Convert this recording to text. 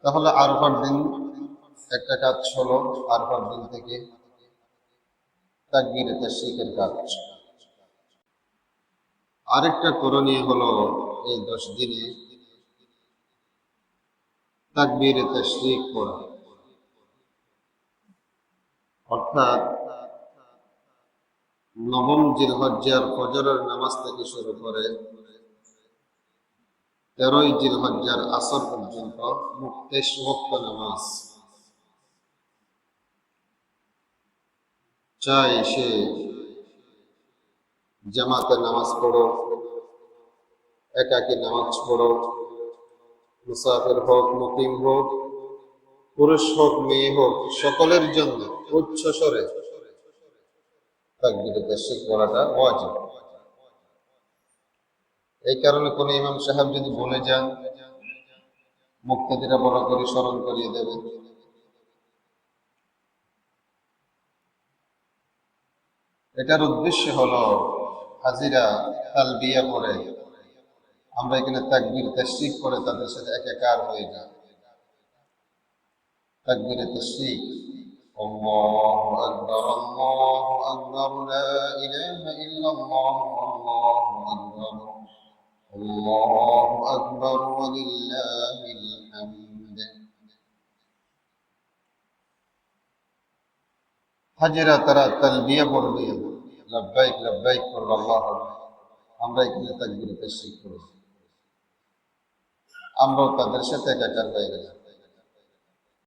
তাহলে আরফার দিন একটা কাজ হলো, আরফার দিন থেকে তাকবীরে তাশরীকের কাজ। আরেকটা করণীয় হলো এই 10 দিনে তাকবীরে তাশরীক পড়া, অর্থাৎ নবম জিলহজ্জার ফজরের নামাজ থেকে শুরু করে 13ই জিলহজ্জার আসর পর্যন্ত তেইশ ওয়াক্ত নামাজ। চাই সে জামাতে নামাজ পড়ো, একাকী নামাজ পড়ো, মুসাফির হোক, মুকিম হোক, পুরুষ হোক, মেয়ে হোক, সকলের জন্য উচ্চ স্বরে তাকবীরে তাশরীক পড়াটা ওয়াজিব। এই কারণে কোন ইমাম সাহেব যদি বলে যান, মুক্তাদিরা বড় করে স্মরণ করিয়ে দেবে। এটার উদ্দেশ্য হলো হাজিরা তালবিয়া পড়ে আমরা এখানে তাকবীর তাশরীক করে তাদের সাথে একাকার হয়ে যাই। তাকবীরে তাশরীক, আল্লাহু আকবার, আল্লাহু আকবার, লা ইলাহা ইল্লাল্লাহ, আল্লাহু আকবার, আল্লাহু আকবার, ওয়া লিল্লাহিল হামদ। হাজিরা তারা তালবিয়া পড়বে, লব্বাইক লব্বাইক করবে, আল্লাহু আকবার। আমরা এখানে তাকবীরে তাশরীক করব, আমরাও তাদের সাথে একাকার হয়ে গেলাম।